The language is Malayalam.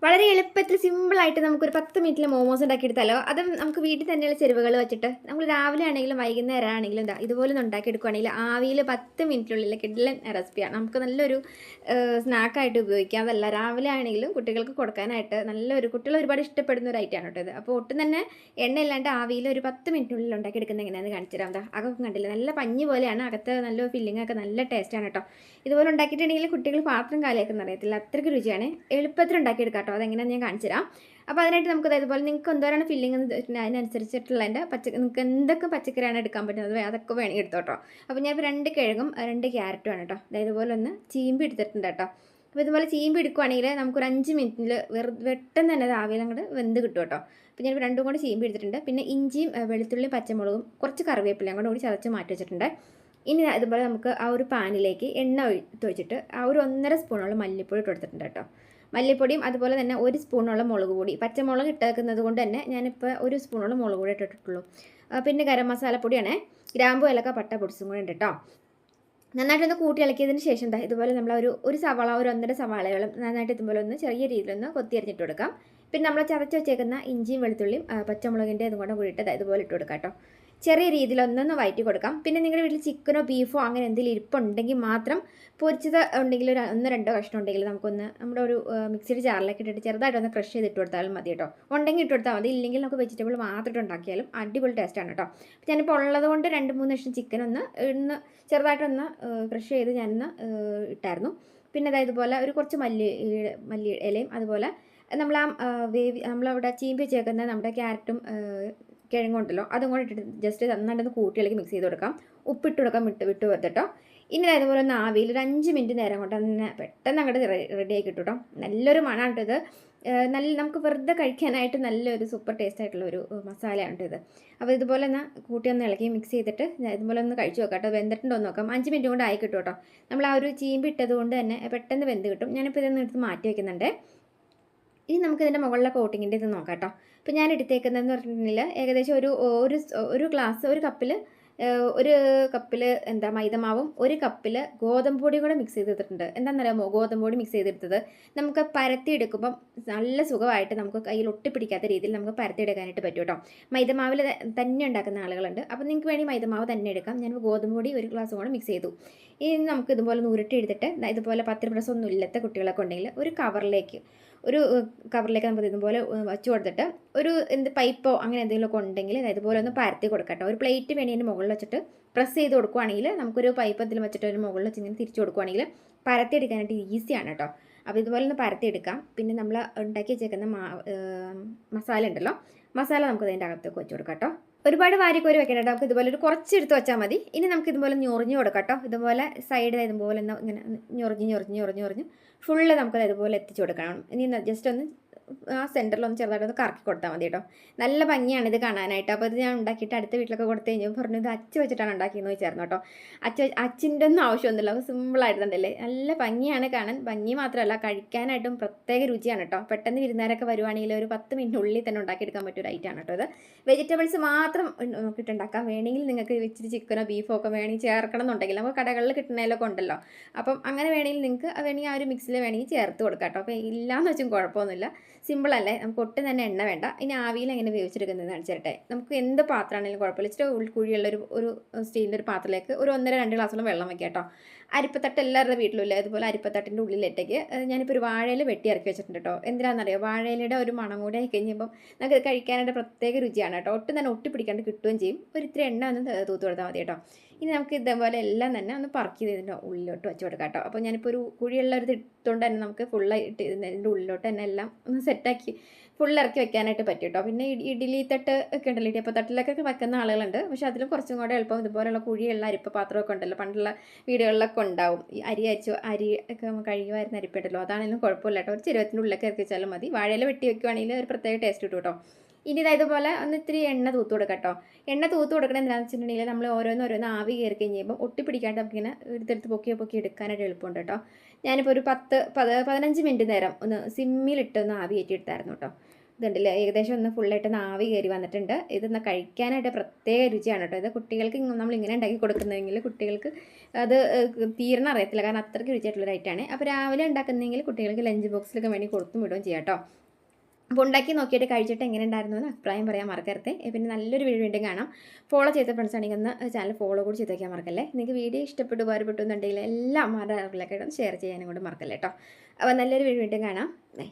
വളരെ എളുപ്പത്തിൽ സിമ്പിളായിട്ട് നമുക്കൊരു 10 മിനിറ്റിൽ മോമോസ് ഉണ്ടാക്കിയെടുത്താലോ. അതും നമുക്ക് വീട്ടിൽ തന്നെയുള്ള ചേരുവകൾ വെച്ചിട്ട് നമ്മൾ രാവിലെ ആണെങ്കിലും വൈകുന്നേരം ആണെങ്കിലും ഇതുപോലെ ഒന്ന് ഉണ്ടാക്കിയെടുക്കുകയാണെങ്കിൽ ആവിയിൽ 10 മിനിറ്റിനുള്ളിൽ കിഡിലൻ റെസിപ്പിയാണ്. നമുക്ക് നല്ലൊരു സ്നാക്കായിട്ട് ഉപയോഗിക്കാം. അതല്ല രാവിലെ ആണെങ്കിലും കുട്ടികൾക്ക് കൊടുക്കാനായിട്ട് നല്ലൊരു കുട്ടികൾ ഒരുപാട് ഇഷ്ടപ്പെടുന്ന ഒരു ഐറ്റമാണ് കേട്ടോ ഇത്. അപ്പോൾ ഒട്ടും തന്നെ എണ്ണയില്ലാണ്ട് ആവിയിൽ ഒരു 10 മിനിറ്റിനുള്ളിൽ ഉണ്ടാക്കിയെടുക്കുന്നത് എങ്ങനെയാണെന്ന് കാണിച്ചു തരാം. അതൊക്കെ കണ്ടില്ല, നല്ല പഞ്ഞി പോലെയാണ്, അകത്ത് നല്ല ഫില്ലിംഗ് ഒക്കെ നല്ല ടേസ്റ്റാണ് കേട്ടോ. ഇതുപോലെ ഉണ്ടാക്കിയിട്ടുണ്ടെങ്കിൽ കുട്ടികൾ പാത്രം കാലിയാക്കുന്ന അറിയത്തില്ല, അത്രയ്ക്ക് രുചിയാണ്. എളുപ്പത്തിൽ ഉണ്ടാക്കിയെടുക്കാം കേട്ടോ. അതെങ്ങനെയാണെന്ന് ഞാൻ കാണിച്ചു തരാം. അപ്പോൾ അതിനായിട്ട് നമുക്ക് ഇതുപോലെ നിങ്ങൾക്ക് എന്തോരാണ് ഫില്ലിംഗ് എന്ന് അതിനനുസരിച്ചിട്ടുള്ള നിങ്ങൾക്ക് എന്തൊക്കെ പച്ചക്കറിയാണ് എടുക്കാൻ പറ്റുന്നത് അതൊക്കെ വേണമെങ്കിൽ എടുത്തോ കേട്ടോ. അപ്പോൾ ഞാനിപ്പോൾ 2 കിഴങ്ങും 2 ക്യാരറ്റും ആണ് കേട്ടോ. ഇതുപോലെ ഒന്ന് ചീമ്പി എടുത്തിട്ടുണ്ട് കേട്ടോ. അപ്പോൾ ഇതുപോലെ ചീമ്പി എടുക്കുകയാണെങ്കിൽ നമുക്കൊരു 5 മിനിറ്റിൽ പെട്ടെന്ന് തന്നെ ആവിയിൽ അങ്ങോട്ട് വെന്ത് കിട്ടും കേട്ടോ. അപ്പോൾ ഞാൻ 2 കൂടി ചീമ്പി എടുത്തിട്ടുണ്ട്. പിന്നെ ഇഞ്ചിയും വെളുത്തുള്ളിയും പച്ചമുളകും കുറച്ച് കറിവേപ്പിലയും കൂടി ചതച്ച് മാറ്റി വെച്ചിട്ടുണ്ട്. ഇനി ഇതുപോലെ നമുക്ക് ആ ഒരു പാനിലേക്ക് എണ്ണ ഒഴിച്ചിട്ട് ആ ഒരു 1.5 സ്പൂണോളം മല്ലിപ്പൊടി ഇട്ട് കൊടുത്തിട്ടുണ്ട് കേട്ടോ. മല്ലിപ്പൊടിയും അതുപോലെ തന്നെ 1 സ്പൂണോളം മുളക് പൊടി, പച്ചമുളക് ഇട്ടേക്കുന്നത് കൊണ്ട് തന്നെ ഞാനിപ്പോൾ 1 സ്പൂണോളം മുളക് പൊടി ഇട്ടിട്ടുള്ളൂ. പിന്നെ ഗരം മസാലപ്പൊടിയാണേ, ഗ്രാമ്പു ഏലക്ക പട്ട പൊടിച്ചും കൂടെ ഉണ്ട് കേട്ടോ. നന്നായിട്ടൊന്ന് കൂട്ടി ഇളക്കിയതിന് ശേഷം ഇതുപോലെ നമ്മൾ ഒരു സവാള, ഒരു 1.5 സവാളകളും നന്നായിട്ട് ഇതുപോലെ ഒന്ന് ചെറിയ രീതിയിലൊന്ന് കൊത്തി അരിഞ്ഞിട്ട് കൊടുക്കാം. പിന്നെ നമ്മൾ ചതച്ച് വെച്ചേക്കുന്ന ഇഞ്ചിയും വെളുത്തുള്ളിയും പച്ചമുളകിൻ്റെ ഇതും കൂടെ കൂടിയിട്ട് ഇതുപോലെ ഇട്ട് കൊടുക്കാം കേട്ടോ. ചെറിയ രീതിയിൽ ഒന്നൊന്ന് വഴറ്റി കൊടുക്കാം. പിന്നെ നിങ്ങളുടെ വീട്ടിൽ ചിക്കനോ ബീഫോ അങ്ങനെ എന്തെങ്കിലും ഇരിപ്പുണ്ടെങ്കിൽ മാത്രം പൊരിച്ചത് ഉണ്ടെങ്കിൽ ഒരു 1-2 കഷ്ണം ഉണ്ടെങ്കിൽ നമുക്കൊന്ന് നമ്മുടെ ഒരു മിക്സിയുടെ ജാറിലേക്ക് ഇട്ടിട്ട് ചെറുതായിട്ടൊന്ന് ക്രഷ് ചെയ്തിട്ട് കൊടുത്താലും മതി കേട്ടോ. ഉണ്ടെങ്കിൽ ഇട്ട് കൊടുത്താൽ മതി, ഇല്ലെങ്കിൽ നമുക്ക് വെജിറ്റബിൾ മാത്രം ഉണ്ടാക്കിയാലും അടിപൊളി ടേസ്റ്റാണ് കേട്ടോ. ഞാനിപ്പോൾ ഉള്ളത് കൊണ്ട് 2-3 കഷ്ണം ചിക്കൻ ഒന്ന് ചെറുതായിട്ടൊന്ന് ക്രഷ് ചെയ്ത് ഞാനൊന്ന് ഇട്ടായിരുന്നു. പിന്നെ ഇതുപോലെ ഒരു കുറച്ച് മല്ലി ഇലയും അതുപോലെ നമ്മളവിടെ ചീമ്പി വെച്ചേക്കുന്ന നമ്മുടെ ക്യാരറ്റും കിഴങ്ങുണ്ടല്ലോ അതും കൂടെ ഇട്ടിട്ട് ജസ്റ്റ് നന്നായിട്ടൊന്ന് കൂട്ടിയിലേക്ക് മിക്സ് ചെയ്ത് കൊടുക്കാം. ഉപ്പിട്ട് കൊടുക്കാം, വിട്ട് വരുത്തട്ടോ. ഇനി അതുപോലെ ഒന്ന് ആവിയിൽ ഒരു 5 മിനിറ്റ് നേരം കൊണ്ട് തന്നെ പെട്ടെന്ന് അങ്ങോട്ട് റെഡിയാക്കി കിട്ടും കേട്ടോ. നല്ലൊരു മണമാണ് ഇത്. നമുക്ക് വെറുതെ കഴിക്കാനായിട്ട് നല്ലൊരു സൂപ്പർ ടേസ്റ്റ് ആയിട്ടുള്ള ഒരു മസാലയാണ് ഇത്. അപ്പോൾ ഇതുപോലെ ഒന്ന് കൂട്ടി ഒന്ന് ഇളക്കി മിക്സ് ചെയ്തിട്ട് ഇതുപോലെ ഒന്ന് കഴിച്ച് നോക്കാം കേട്ടോ. വെന്തിട്ടുണ്ടോ എന്ന് നോക്കാം. 5 മിനിറ്റ് കൊണ്ട് ആയി കിട്ടും കേട്ടോ. നമ്മൾ ആ ഒരു ചീമ്പ് ഇട്ടത് കൊണ്ട് തന്നെ പെട്ടെന്ന് വെന്ത് കിട്ടും. ഞാനിപ്പോൾ ഇതൊന്ന് എടുത്ത് മാറ്റി വയ്ക്കുന്നുണ്ട്. ഇനി നമുക്കിതിൻ്റെ മുകളിലെ കോട്ടിങ്ങിൻ്റെ ഇത് നോക്കാം കേട്ടോ. ഇപ്പോൾ ഞാൻ എടുത്തേക്കുന്നതെന്ന് പറഞ്ഞിട്ടുണ്ടെങ്കിൽ ഏകദേശം ഒരു ഗ്ലാസ്, ഒരു കപ്പിൽ മൈദമാവും 1 കപ്പിൽ ഗോതമ്പ് പൊടി കൂടെ മിക്സ് ചെയ്തെടുത്തിട്ടുണ്ട്. എന്താണെന്നറിയാമോ, ഗോതമ്പ് പൊടി മിക്സ് ചെയ്തെടുത്തത് നമുക്ക് പരത്തിയെടുക്കുമ്പം നല്ല സുഖമായിട്ട് നമുക്ക് കയ്യിൽ ഒട്ടിപ്പിടിക്കാത്ത രീതിയിൽ നമുക്ക് പരത്തിയെടുക്കാനായിട്ട് പറ്റും കേട്ടോ. മൈദമാവിൽ തന്നെ ഉണ്ടാക്കുന്ന ആളുകളുണ്ട്. അപ്പോൾ നിങ്ങൾക്ക് വേണ്ടി മൈദമാവ് തന്നെ എടുക്കാം. ഞാൻ ഗോതമ്പ് പൊടി 1 ഗ്ലാസ് കൂടെ മിക്സ് ചെയ്തു. ഇനി നമുക്ക് ഇതുപോലെ ഉരുട്ടി എടുത്തിട്ട് ഇതുപോലെ പത്രപ്രസമൊന്നും ഇല്ലാത്ത കുട്ടികളൊക്കെ ഉണ്ടെങ്കിൽ ഒരു കവറിലേക്ക് നമുക്ക് ഇതുപോലെ വച്ചു കൊടുത്തിട്ട് ഒരു പൈപ്പോ അങ്ങനെ എന്തെങ്കിലുമൊക്കെ ഉണ്ടെങ്കിൽ ഇതുപോലെ ഒന്ന് പരത്തി കൊടുക്കട്ടോ. ഒരു പ്ലേറ്റ് വേണി അതിൻ്റെ മുകളിൽ വെച്ചിട്ട് പ്രസ് ചെയ്ത് കൊടുക്കുകയാണെങ്കിൽ നമുക്കൊരു പൈപ്പ് എന്തെങ്കിലും വെച്ചിട്ട് ഒരു മുകളിൽ വെച്ച് ഇങ്ങനെ തിരിച്ചു കൊടുക്കുകയാണെങ്കിൽ പരത്തി എടുക്കാനായിട്ട് ഈസിയാണ് കേട്ടോ. അപ്പോൾ ഇതുപോലെ ഒന്ന് പരത്തി എടുക്കാം. പിന്നെ നമ്മൾ ഉണ്ടാക്കി വെച്ചേക്കുന്ന മസാല ഉണ്ടല്ലോ, മസാല നമുക്ക് അതിൻ്റെ അകത്തേക്ക് വെച്ച് കൊടുക്കാം കേട്ടോ. ഒരുപാട് വാരിക്കോരി വെക്കണം കേട്ടോ. നമുക്ക് ഇതുപോലെ ഒരു കുറച്ച് എടുത്ത് വെച്ചാൽ മതി. ഇനി നമുക്ക് ഇതുപോലെ ഞൊറിഞ്ഞ് കൊടുക്കാം കേട്ടോ. ഇതുപോലെ സൈഡ് ഇതുപോലെ ഇങ്ങനെ ഞൊറിഞ്ഞ് ഫുള്ള് നമുക്കത് ഇതുപോലെ എത്തിച്ചു കൊടുക്കണം. ഇനി ജസ്റ്റ് ഒന്ന് ആ സെൻറ്ററിലൊന്ന് ചെറുതായിട്ടൊന്ന് കറക്കി കൊടുത്താൽ മതി കേട്ടോ. നല്ല ഭംഗിയാണ് ഇത് കാണാനായിട്ട്. അപ്പോൾ ഇത് ഞാൻ ഉണ്ടാക്കിയിട്ട് അടുത്ത വീട്ടിലൊക്കെ കൊടുത്തു കഴിഞ്ഞപ്പോൾ പറഞ്ഞു ഇത് അച്ച് വെച്ചിട്ടാണ് ഉണ്ടാക്കിയെന്ന് ചോദിച്ചായിരുന്നു കേട്ടോ. അച്ചിൻ്റെ ഒന്നും ആവശ്യമൊന്നുമില്ല, അപ്പോൾ സിമ്പിളായിരുന്നുണ്ടല്ലേ. നല്ല ഭംഗിയാണ് കാണാൻ. ഭംഗി മാത്രമല്ല കഴിക്കാനായിട്ടും പ്രത്യേക രുചിയാണ് കേട്ടോ. പെട്ടെന്ന് വിരുന്നുകാരൊക്കെ വരുവാണെങ്കിൽ ഒരു 10 മിനിറ്റിനുള്ളിൽ തന്നെ ഉണ്ടാക്കിയെടുക്കാൻ പറ്റിയ ഒരു ഐറ്റമാണ് കേട്ടോ ഇത്. വെജിറ്റബിൾസ് മാത്രം നോക്കിയിട്ട് ഉണ്ടാക്കാം. വേണമെങ്കിൽ നിങ്ങൾക്ക് ഇച്ചിരി ചിക്കനോ ബീഫോ ഒക്കെ വേണമെങ്കിൽ ചേർക്കണം എന്നുണ്ടെങ്കിൽ നമുക്ക് കടകളിൽ കിട്ടുന്നതിലൊക്കെ ഉണ്ടല്ലോ. അപ്പം അങ്ങനെ വേണമെങ്കിൽ നിങ്ങൾക്ക് വേണമെങ്കിൽ ആ ഒരു മിക്സിൽ വേണമെങ്കിൽ ചേർത്ത് കൊടുക്കാം കേട്ടോ. അപ്പോൾ ഇല്ലയെന്ന് വെച്ചും കുഴപ്പമൊന്നുമില്ല, സിമ്പിളല്ലേ. നമുക്ക് ഒട്ടും തന്നെ എണ്ണ വേണ്ട. ഇനി ആവിയിൽ എങ്ങനെ വേവിച്ചെടുക്കുന്നതെന്ന് കാണിച്ചിട്ടെ. നമുക്ക് എന്ത് പാത്രമാണെങ്കിലും കുഴപ്പമില്ല. ഇച്ചിരി ഉൾക്കുഴിയുള്ള ഒരു സ്റ്റീലിൻ്റെ ഒരു പാത്രത്തിലേക്ക് ഒരു 1-2 ഗ്ലാസ്സോളം വെള്ളം വയ്ക്കുക കേട്ടോ. അരിപ്പത്തട്ട് എല്ലാവരുടെ വീട്ടിലും ഇല്ല. അതുപോലെ അരിപ്പത്തട്ടിൻ്റെ ഉള്ളിലിട്ടേക്ക് ഞാനിപ്പോൾ ഒരു വാഴയില വെട്ടി ഇറക്കി വെച്ചിട്ടുണ്ട് കേട്ടോ. എന്തിനാണെന്നറിയോ, വാഴയിലയുടെ ഒരു മണം കൂടി ആയി കഴിഞ്ഞപ്പം നമുക്ക് കഴിക്കാനായിട്ട് പ്രത്യേക രുചിയാണ് കേട്ടോ. ഒട്ടും തന്നെ ഒട്ടിപ്പിടിക്കാണ്ട് കിട്ടുകയും ചെയ്യും. ഇത്തിരി എണ്ണ ഒന്ന് തൂത്ത് കൊടുത്താൽ മതി കേട്ടോ. ഇനി നമുക്ക് ഇതേപോലെ എല്ലാം തന്നെ ഒന്ന് പറക്കി ഇതിൻ്റെ ഉള്ളിലോട്ട് വെച്ച് കൊടുക്കാം കേട്ടോ. അപ്പോൾ ഞാനിപ്പോൾ ഒരു കുഴിയുള്ള ഒരു ഇട്ടുകൊണ്ട് തന്നെ നമുക്ക് ഫുള്ളായിട്ട് ഇതിൻ്റെ ഉള്ളിലോട്ട് തന്നെ എല്ലാം ഒന്ന് സെറ്റാക്കി ഇറക്കി വെക്കാനായിട്ട് പറ്റും കേട്ടോ. പിന്നെ ഇഡ്ഡലി തട്ട് ഒക്കെ ഉണ്ടല്ലോ, ഇടിയപ്പം തട്ടിലൊക്കെ വെക്കുന്ന ആളുകളുണ്ട്. പക്ഷേ അതിലും കുറച്ചും കൂടെ എളുപ്പം ഇതുപോലെയുള്ള കുഴിയുള്ള അരിപ്പ പാത്രമൊക്കെ ഉണ്ടല്ലോ, പണ്ടുള്ള വീടുകളിലൊക്കെ ഉണ്ടാവും. ഈ അരി ഒക്കെ കഴുകുമായിരുന്ന അരിപ്പുണ്ടല്ലോ, അതാണെങ്കിലും കുഴപ്പമില്ല കേട്ടോ. ഒരു ചെരുവത്തിൻ്റെ ഉള്ളിലൊക്കെ ഇറക്കി വെച്ചാലും മതി. വാഴയില വെട്ടി വെക്കുകയാണെങ്കിൽ ഒരു പ്രത്യേക ടേസ്റ്റ് കിട്ടും കേട്ടോ. ഇനി ഇതുപോലെ ഒന്ന് ഇത്തിരി എണ്ണ തൂത്ത് കൊടുക്കാം കേട്ടോ. എണ്ണ തൂത്ത് കൊടുക്കണം എന്താണെന്ന് വെച്ചിട്ടുണ്ടെങ്കിൽ നമ്മൾ ഓരോന്ന് ആവി കയറി കഴിയുമ്പോൾ ഒട്ടിപ്പിടിക്കാണ്ട് നമുക്കിങ്ങനെ എടുത്തെടുത്ത് പൊക്കി എടുക്കാനായിട്ട് എളുപ്പമുണ്ട് കേട്ടോ. ഞാനിപ്പോൾ ഒരു 15 മിനിറ്റ് നേരം ഒന്ന് സിമ്മിലിട്ട് ഒന്ന് ആവി കയറ്റി എടുത്തായിരുന്നു കേട്ടോ. ഇതുണ്ടല്ലേ ഏകദേശം ഒന്ന് ഫുള്ളായിട്ട് ആവി കയറി വന്നിട്ടുണ്ട്. ഇതൊന്ന് കഴിക്കാനായിട്ട് പ്രത്യേക രുചിയാണ് കേട്ടോ. ഇത് കുട്ടികൾക്ക് നമ്മൾ ഇങ്ങനെ ഉണ്ടാക്കി കൊടുക്കുന്നതെങ്കിൽ കുട്ടികൾക്ക് അത് തീരണം അറിയത്തില്ല, കാരണം അത്രയ്ക്ക് രുചിയായിട്ടുള്ളൊരു ഐറ്റമാണ്. അപ്പോൾ രാവിലെ ഉണ്ടാക്കുന്നതെങ്കിൽ കുട്ടികൾക്ക് ലഞ്ച് ബോക്സിലൊക്കെ വേണ്ടി കൊടുത്തും വിടുകയും ചെയ്യാം കേട്ടോ. അപ്പോൾ ഉണ്ടാക്കി നോക്കിയിട്ട് കഴിച്ചിട്ട് എങ്ങനെ ഉണ്ടായിരുന്നു എന്ന് അഭിപ്രായം പറയാൻ മറക്കരുത്. പിന്നെ നല്ലൊരു വീഡിയോ വീണ്ടും കാണാം. ഫോളോ ചെയ്ത ഫ്രണ്ട്സ് ആണെങ്കിൽ ഒന്ന് ചാനൽ ഫോളോ കൂടി ചെയ്ത് വയ്ക്കാൻ മറക്കല്ലേ. നിങ്ങൾക്ക് വീഡിയോ ഇഷ്ടപ്പെട്ടു ഉപകാരപ്പെട്ടു എന്നുണ്ടെങ്കിൽ എല്ലാം മാരുടെ അറിവിലൊക്കെ ഷെയർ ചെയ്യാനും കൂടെ മറക്കല്ലേ കേട്ടോ. അപ്പോൾ നല്ലൊരു വീഡിയോ വീണ്ടും കാണാം. ബൈ.